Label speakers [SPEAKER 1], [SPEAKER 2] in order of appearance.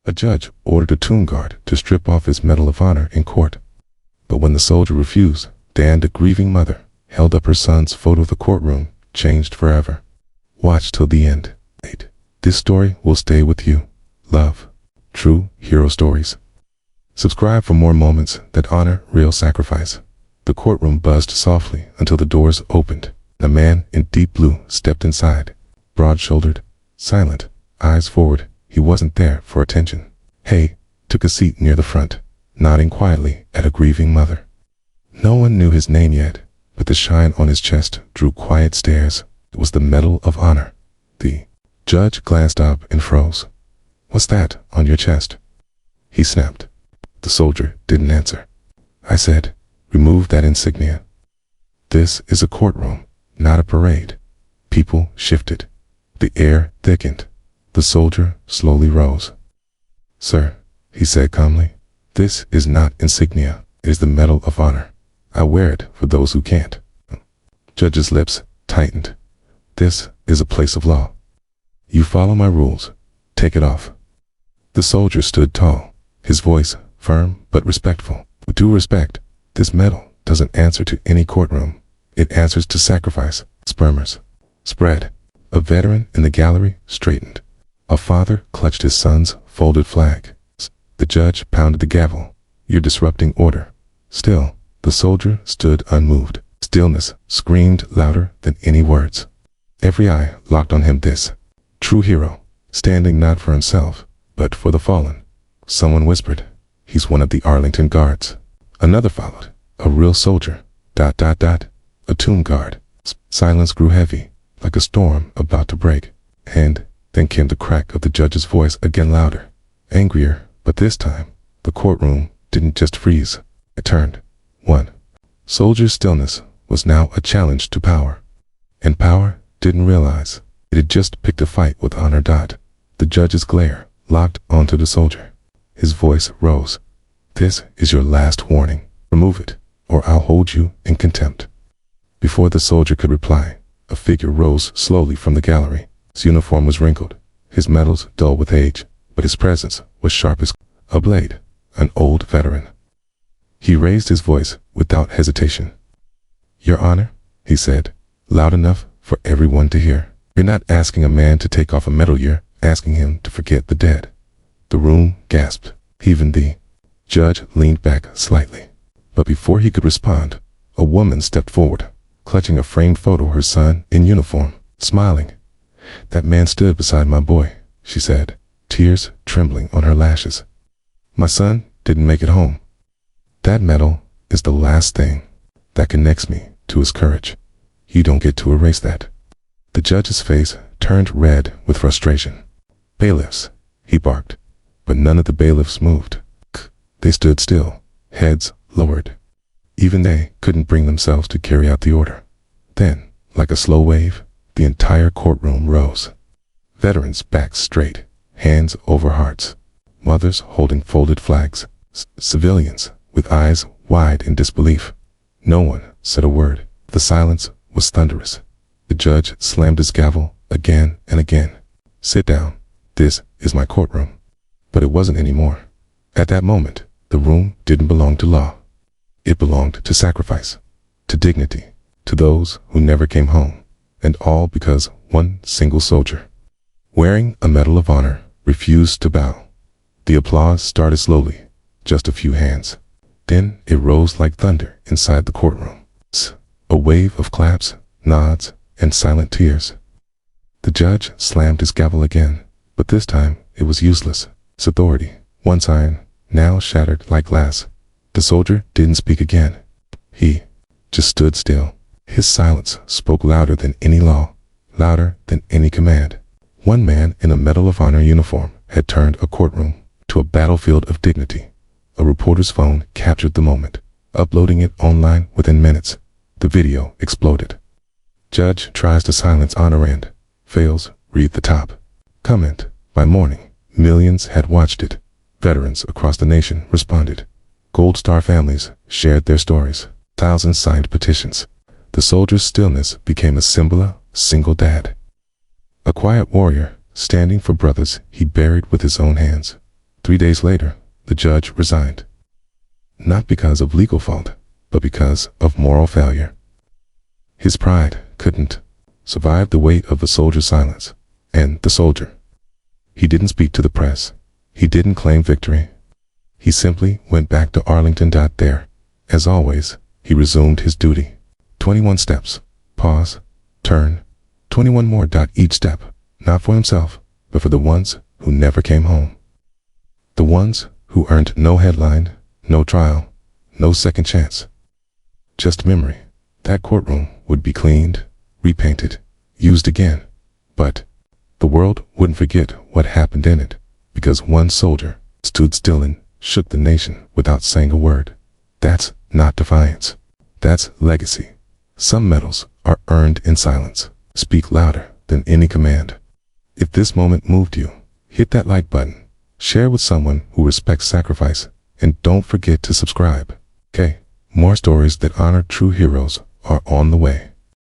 [SPEAKER 1] A judge ordered a tomb guard to strip off his Medal of Honor in court. But when the soldier refused, Dan, the grieving mother, held up her son's photo of the courtroom, changed forever. Watch till the end. 8. This story will stay with you. Love. True hero stories. Subscribe for more moments that honor real sacrifice. The courtroom buzzed softly until the doors opened. A man in deep blue stepped inside. Broad-shouldered, silent, eyes forward. He wasn't there for attention. Hay took a seat near the front, nodding quietly at a grieving mother. No one knew his name yet, but the shine on his chest drew quiet stares. It was the Medal of Honor. The judge glanced up and froze. "What's that on your chest?" he snapped. The soldier didn't answer. I said, "Remove that insignia. This is a courtroom, not a parade." People shifted. The air thickened. The soldier slowly rose. "Sir," he said calmly, "this is not insignia. It is the Medal of Honor. I wear it for those who can't." Judge's lips tightened. "This is a place of law. You follow my rules. Take it off." The soldier stood tall, his voice firm but respectful. "With due respect, this medal doesn't answer to any courtroom. It answers to sacrifice." Spermers spread. A veteran in the gallery straightened. A father clutched his son's folded flag. The judge pounded the gavel. "You're disrupting order." Still, the soldier stood unmoved. Stillness screamed louder than any words. Every eye locked on him. This true hero, standing not for himself, but for the fallen. Someone whispered, "He's one of the Arlington Guards." Another followed, "A real soldier. ... A tomb guard." Silence grew heavy, like a storm about to break. And then came the crack of the judge's voice again, louder, angrier, but this time, the courtroom didn't just freeze. It turned. 1. Soldier's stillness was now a challenge to power. And power didn't realize it had just picked a fight with honor. The judge's glare locked onto the soldier. His voice rose. "This is your last warning. Remove it, or I'll hold you in contempt." Before the soldier could reply, a figure rose slowly from the gallery. His uniform was wrinkled, his metals dull with age, but his presence was sharp as a blade, an old veteran. He raised his voice without hesitation. "Your Honor," he said, loud enough for everyone to hear, "you're not asking a man to take off a medal, you're asking him to forget the dead." The room gasped. Even the judge leaned back slightly. But before he could respond, a woman stepped forward, clutching a framed photo of her son in uniform, smiling. "That man stood beside my boy," she said, tears trembling on her lashes. "My son didn't make it home. That medal is the last thing that connects me to his courage. You don't get to erase that." The judge's face turned red with frustration. "Bailiffs," he barked, but none of the bailiffs moved. They stood still, heads lowered. Even they couldn't bring themselves to carry out the order. Then, like a slow wave, the entire courtroom rose. Veterans back straight, hands over hearts. Mothers holding folded flags. Civilians with eyes wide in disbelief. No one said a word. The silence was thunderous. The judge slammed his gavel again and again. "Sit down. This is my courtroom." But it wasn't anymore. At that moment, the room didn't belong to law. It belonged to sacrifice, to dignity, to those who never came home, and all because one single soldier, wearing a Medal of Honor, refused to bow. The applause started slowly, just a few hands. Then it rose like thunder inside the courtroom. A wave of claps, nods, and silent tears. The judge slammed his gavel again, but this time it was useless. Its authority, once iron, now shattered like glass. The soldier didn't speak again. He just stood still. His silence spoke louder than any law, louder than any command. One man in a Medal of Honor uniform had turned a courtroom to a battlefield of dignity. A reporter's phone captured the moment, uploading it online within minutes. The video exploded. Judge tries to silence honor and fails. Read the top comment. By morning, millions had watched it. Veterans across the nation responded. Gold Star families shared their stories. Thousands signed petitions. The soldier's stillness became a symbol of single dad. A quiet warrior, standing for brothers he buried with his own hands. 3 days later, the judge resigned. Not because of legal fault, but because of moral failure. His pride couldn't survive the weight of the soldier's silence. And the soldier, he didn't speak to the press. He didn't claim victory. He simply went back to Arlington. There, as always, he resumed his duty. 21 steps. Pause. Turn. 21 more. Each step, not for himself, but for the ones who never came home. The ones who earned no headline, no trial, no second chance. Just memory. That courtroom would be cleaned, repainted, used again. But the world wouldn't forget what happened in it, because one soldier stood still and shook the nation without saying a word. That's not defiance. That's legacy. Some medals are earned in silence. Speak louder than any command. If this moment moved you, hit that like button. Share with someone who respects sacrifice. And don't forget to subscribe. Okay? More stories that honor true heroes are on the way.